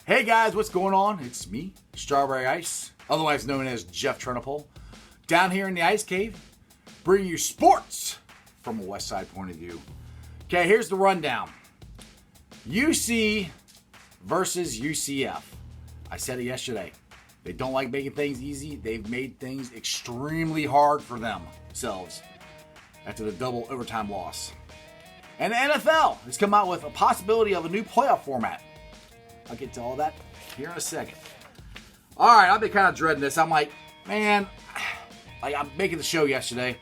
Hey guys, what's going on? It's me, Strawberry Ice, otherwise known as Jeff Turnipole, down here in the Ice Cave, bringing you sports from a West Side point of view. Okay, here's the rundown. UC versus UCF. I said it yesterday. They don't like making things easy. They've made things extremely hard for themselves after the double overtime loss. And the NFL has come out with a possibility of a new playoff format. I'll get to all that here in a second. All right, I've been kind of dreading this. I'm like, man, I'm making the show yesterday,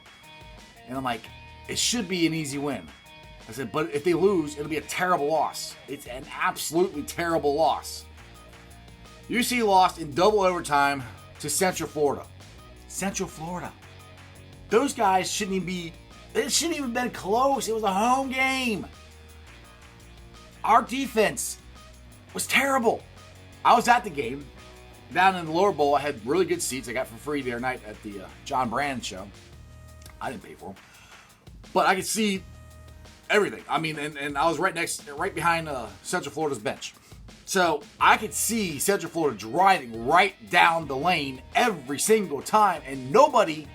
and I'm like, it should be an easy win. I said, but if they lose, it'll be a terrible loss. It's an absolutely terrible loss. UC lost in double overtime to Central Florida. Central Florida. Those guys shouldn't even been close. It was a home game. Our defense was terrible. I was at the game down in the lower bowl. I had really good seats I got for free the other night at the John Brand show. I didn't pay for them, but I could see everything. I mean, and I was right behind Central Florida's bench, so I could see Central Florida driving right down the lane every single time, and nobody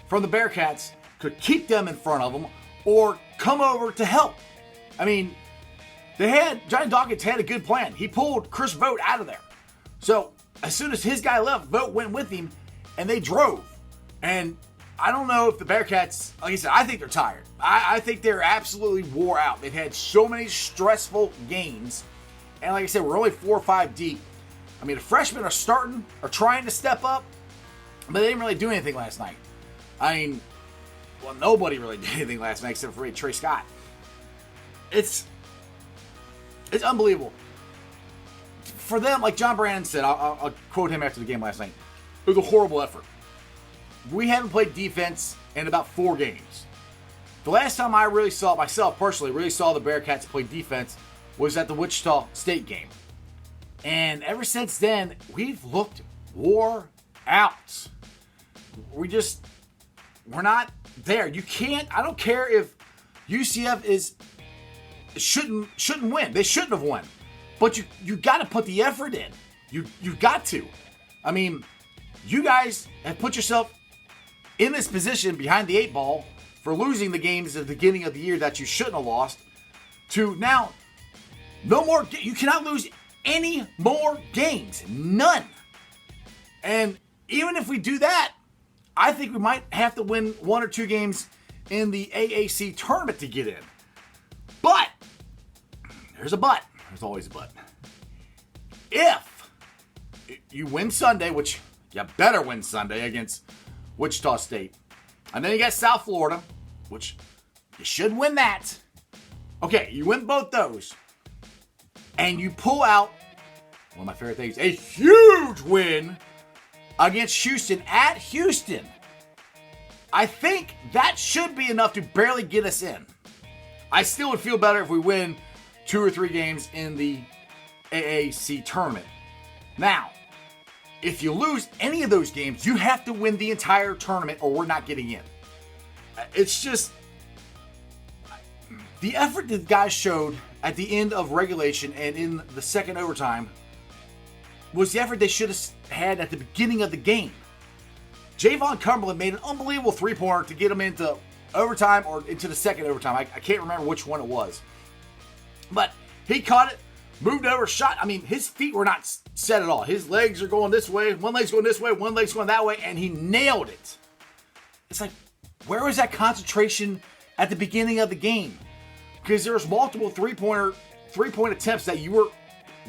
from the Bearcats could keep them in front of them or come over to help. I mean, Johnny Dawkins had a good plan. He pulled Chris Vogt out of there. So as soon as his guy left, Vogt went with him, and they drove. And I don't know if the Bearcats, like I said, I think they're tired. I think they're absolutely wore out. They've had so many stressful games. And like I said, we're only 4 or 5 deep. I mean, the freshmen are trying to step up, but they didn't really do anything last night. I mean, well, nobody really did anything last night except for Trey Scott. It's unbelievable. For them, like John Brandon said, I'll quote him after the game last night, it was a horrible effort. We haven't played defense in about 4 games. The last time I really saw, myself personally, really saw the Bearcats play defense was at the Wichita State game. And ever since then, we've looked wore out. We're not there. You can't, I don't care if UCF shouldn't win. They shouldn't have won. But you got to put the effort in. You got to. I mean, you guys have put yourself in this position behind the 8 ball for losing the games at the beginning of the year that you shouldn't have lost, to now no more. You cannot lose any more games. None. And even if we do that, I think we might have to win 1 or 2 games in the AAC tournament to get in. But there's a but. There's always a but. If you win Sunday, which you better win Sunday against Wichita State, and then you got South Florida, which you should win that. Okay, you win both those, and you pull out one of my favorite things, a huge win against Houston at Houston. I think that should be enough to barely get us in. I still would feel better if we win 2 or 3 games in the AAC tournament. Now, if you lose any of those games, you have to win the entire tournament or we're not getting in. It's just the effort that the guys showed at the end of regulation and in the second overtime was the effort they should have had at the beginning of the game. Javon Cumberland made an unbelievable 3-pointer to get them into overtime or into the second overtime. I can't remember which one it was. But he caught it, moved over, shot. I mean, his feet were not set at all. His legs are going this way. One leg's going this way. One leg's going that way. And he nailed it. It's like, where was that concentration at the beginning of the game? Because there was multiple three-point attempts that you were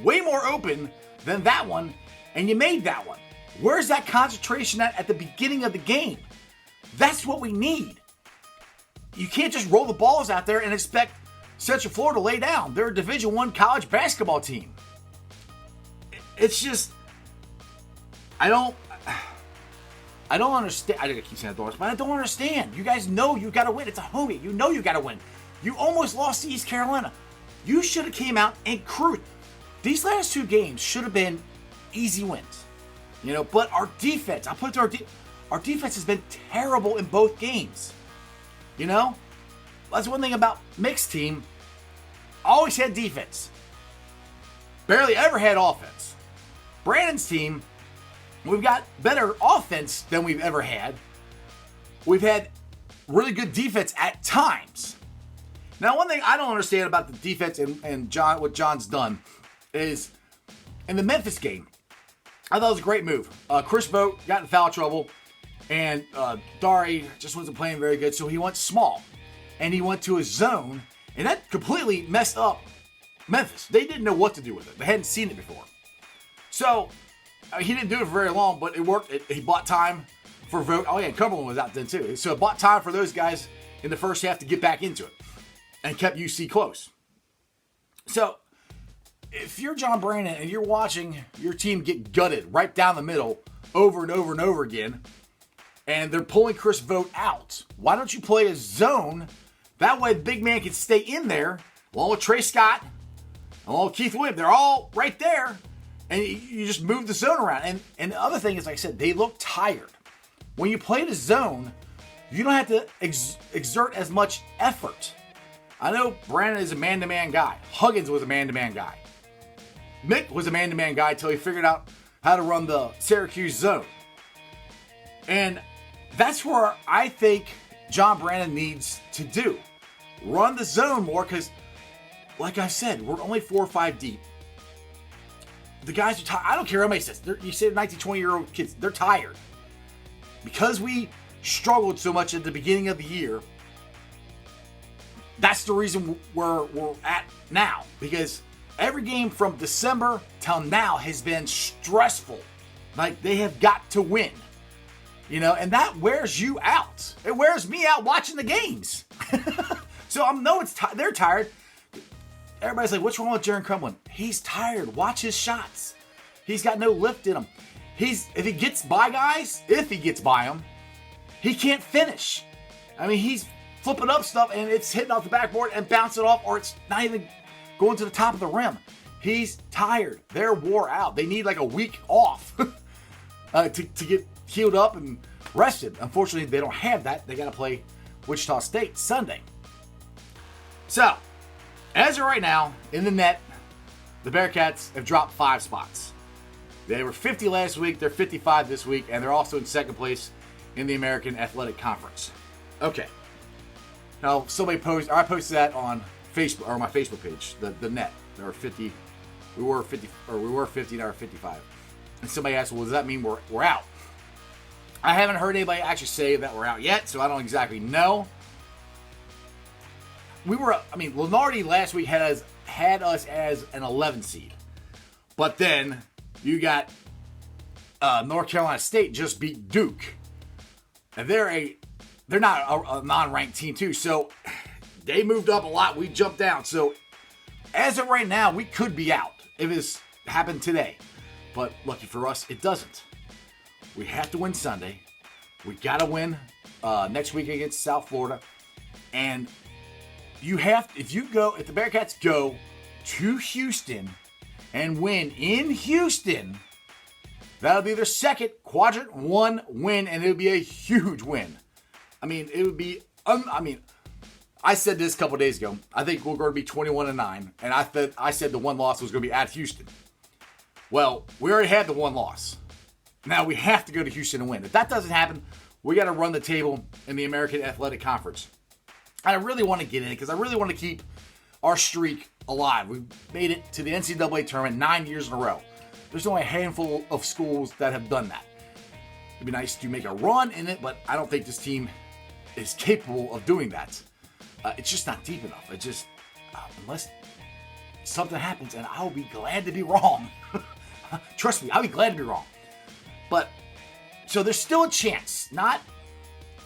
way more open than that one, and you made that one. Where's that concentration at the beginning of the game? That's what we need. You can't just roll the balls out there and expect Central Florida to lay down. They're a Division I college basketball team. It's just, I don't understand. I keep saying that, but I don't understand. You guys know you got to win. It's a home game. You know you got to win. You almost lost to East Carolina. You should have came out and cruised. These last 2 games should have been easy wins. But our defense, I'll put it to our defense has been terrible in both games. That's one thing about mixed team. Always had defense. barely ever had offense. Brandon's team, we've got better offense than we've ever had. We've had really good defense at times. Now, one thing I don't understand about the defense and John, what John's done is in the Memphis game, I thought it was a great move. Chris Vogt got in foul trouble, and Dari just wasn't playing very good, so he went small. And he went to a zone, and that completely messed up Memphis. They didn't know what to do with it. They hadn't seen it before. So, he didn't do it for very long, but it worked. He bought time for Vogt. Oh, yeah, Cumberland was out then, too. So, it bought time for those guys in the first half to get back into it and kept UC close. So, if you're John Brandon and you're watching your team get gutted right down the middle over and over and over again, and they're pulling Chris Vogt out, why don't you play a zone? That way the big man can stay in there, along with Trey Scott, along with Keith Williams. They're all right there, and you just move the zone around. And the other thing is, like I said, they look tired. When you play the zone, you don't have to exert as much effort. I know Brandon is a man-to-man guy. Huggins was a man-to-man guy. Mick was a man-to-man guy until he figured out how to run the Syracuse zone. And that's where I think John Brandon needs to do. Run the zone more because, like I said, we're only 4 or 5 deep. The guys are tired. I don't care how many says. You say 19, 20-year-old kids, they're tired. Because we struggled so much at the beginning of the year, that's the reason we're at now. Because every game from December till now has been stressful. Like, they have got to win. You know, and that wears you out. It wears me out watching the games. So I know they're tired. Everybody's like, what's wrong with Jaron Cumberland? He's tired. Watch his shots. He's got no lift in him. If he gets by guys, them, he can't finish. I mean, he's flipping up stuff and it's hitting off the backboard and bouncing off, or it's not even going to the top of the rim. He's tired. They're wore out. They need like a week off to get healed up and rested. Unfortunately, they don't have that. They got to play Wichita State Sunday. So, as of right now, in the net, the Bearcats have dropped 5 spots. They were 50 last week. They're 55 this week, and they're also in second place in the American Athletic Conference. Okay. Now, I posted that on Facebook, or my Facebook page, the net. There were 50. We were 50, now we're 55. And somebody asked, well, does that mean we're out? I haven't heard anybody actually say that we're out yet, so I don't exactly know. Lenardi last week had us as an 11 seed. But then you got North Carolina State just beat Duke. And they're not a non-ranked team too, so they moved up a lot. We jumped down. So as of right now, we could be out if it's happened today. But lucky for us, it doesn't. We have to win Sunday. We got to win next week against South Florida. And if the Bearcats go to Houston and win in Houston, that'll be their second quadrant 1 win, and it'll be a huge win. I mean, it would be, I said this a couple days ago. I think we're going to be 21-9, and I said the one loss was going to be at Houston. Well, we already had the one loss. Now we have to go to Houston and win. If that doesn't happen, we got to run the table in the American Athletic Conference. And I really want to get in it because I really want to keep our streak alive. We've made it to the NCAA tournament 9 years in a row. There's only a handful of schools that have done that. It'd be nice to make a run in it, but I don't think this team is capable of doing that. It's just not deep enough. It just, unless something happens, and I'll be glad to be wrong. Trust me, I'll be glad to be wrong. But, so there's still a chance. Not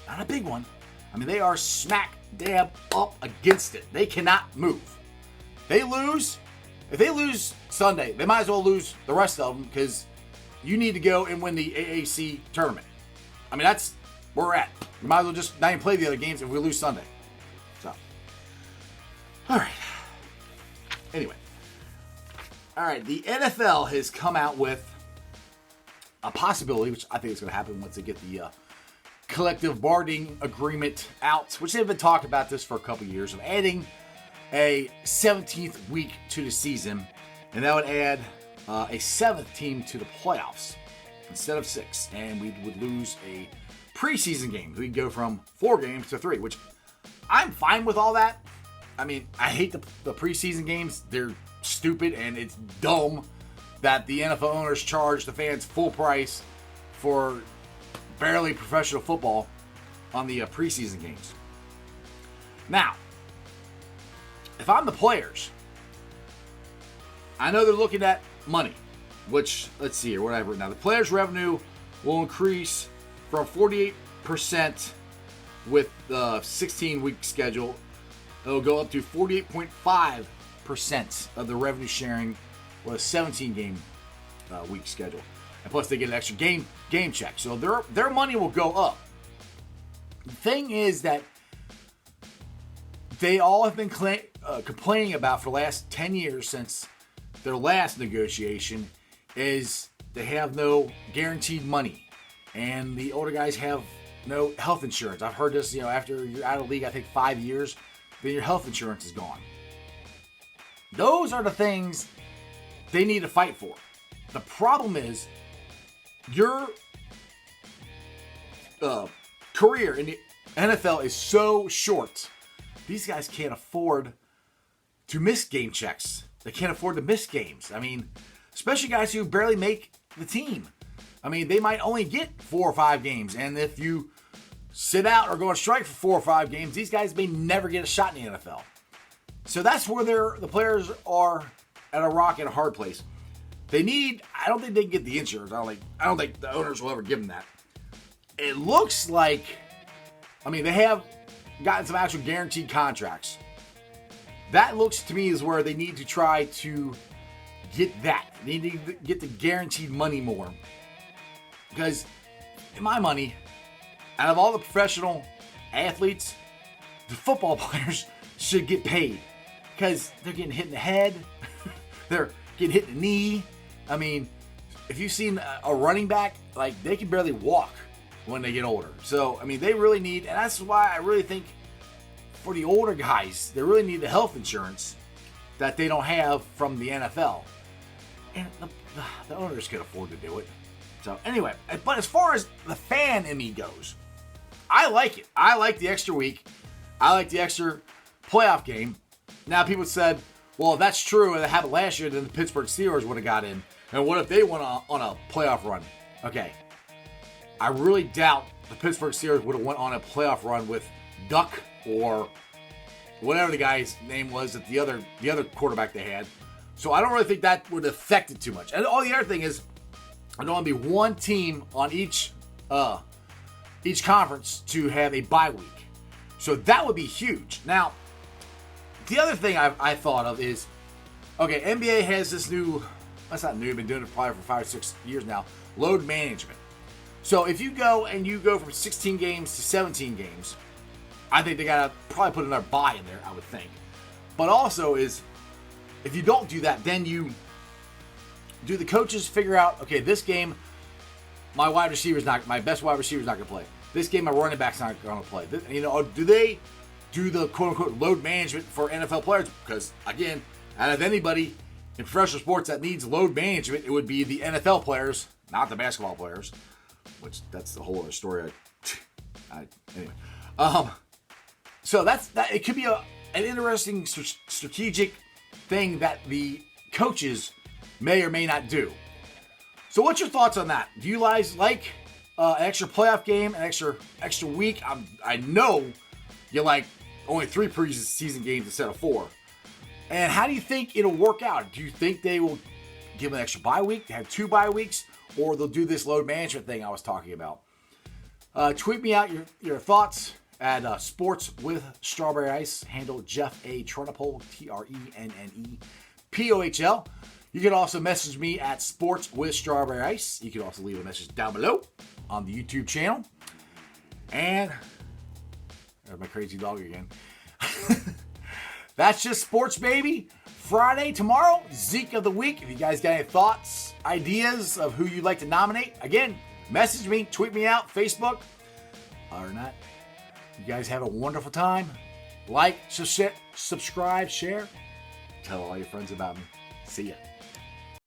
a big one. I mean, they are smack dab up against it. They cannot move. If they lose Sunday, they might as well lose the rest of them because you need to go and win the AAC tournament. I mean, that's where we're at. We might as well just not even play the other games if we lose Sunday. So, all right. Anyway. All right, the NFL has come out with a possibility, which I think is going to happen once they get the collective bargaining agreement out, which they've been talking about this for a couple years, of adding a 17th week to the season And that would add a 7th team to the playoffs instead of 6. And we would lose a preseason game. We'd go from 4 games to 3, which I'm fine with all that. I mean, I hate the preseason games. They're stupid, and it's dumb that the NFL owners charge the fans full price for barely professional football on the preseason games. Now, if I'm the players, I know they're looking at money, which, let's see here, what I've written now. The players' revenue will increase from 48% with the 16-week schedule. It'll go up to 48.5% of the revenue sharing with a 17-game week schedule. And plus, they get an extra game check. So their money will go up. The thing is that they all have been complaining about for the last 10 years since their last negotiation is they have no guaranteed money. And the older guys have no health insurance. I've heard this, after you're out of the league, I think 5 years, then your health insurance is gone. Those are the things they need to fight for. The problem is your career in the NFL is so short. These guys can't afford to miss game checks. They can't afford to miss games. I mean, especially guys who barely make the team. I mean, they might only get 4 or 5 games. And if you sit out or go on strike for 4 or 5 games, these guys may never get a shot in the NFL. So that's where the players are at a rock and a hard place. I don't think they can get the insurance. I don't think the owners will ever give them that. It looks like, they have gotten some actual guaranteed contracts. That looks to me is where they need to try to get that. They need to get the guaranteed money more. Because, in my money, out of all the professional athletes, the football players should get paid. Because they're getting hit in the head. They're getting hit in the knee. I mean, if you've seen a running back, they can barely walk when they get older. So, they really need, and that's why I really think for the older guys, they really need the health insurance that they don't have from the NFL. And the owners can afford to do it. So, anyway, but as far as the fan in me goes, I like it. I like the extra week. I like the extra playoff game. Now, people said, well, if that's true and it happened last year, then the Pittsburgh Steelers would have got in. And what if they went on a playoff run? Okay. I really doubt the Pittsburgh Steelers would have went on a playoff run with Duck or whatever the guy's name was that the other quarterback they had. So I don't really think that would affect it too much. And all the other thing is, I don't want to be one team on each conference to have a bye week. So that would be huge. Now, the other thing I thought of is, okay, NBA has this new, that's not new, been doing it probably for 5 or 6 years now, load management. So if you go from 16 games to 17 games, I think they got to probably put another bye in there, I would think. But also is, if you don't do that, then do the coaches figure out, okay, this game, my best wide receiver's not going to play. This game, my running back's not going to play. Do they do the quote-unquote load management for NFL players? Because, again, out of anybody in professional sports that needs load management, it would be the NFL players, not the basketball players, which that's the whole other story. Anyway. So that it could be an interesting strategic thing that the coaches may or may not do. So what's your thoughts on that? Do you guys like an extra playoff game, an extra week? I know you like only 3 preseason games instead of 4. And how do you think it'll work out? Do you think they will give an extra bye week, have 2 bye weeks, or they'll do this load management thing I was talking about? Tweet me out your thoughts at Sports with Strawberry Ice, handle Jeff A. Trunapole, TRENNEPOHL. You can also message me at Sports with Strawberry Ice. You can also leave a message down below on the YouTube channel. And there's my crazy dog again. That's just sports, baby. Friday, tomorrow, Zeke of the Week. If you guys got any thoughts, ideas of who you'd like to nominate, again, message me, tweet me out, Facebook. Other than that, you guys have a wonderful time. Like, subscribe, share. Tell all your friends about me. See ya.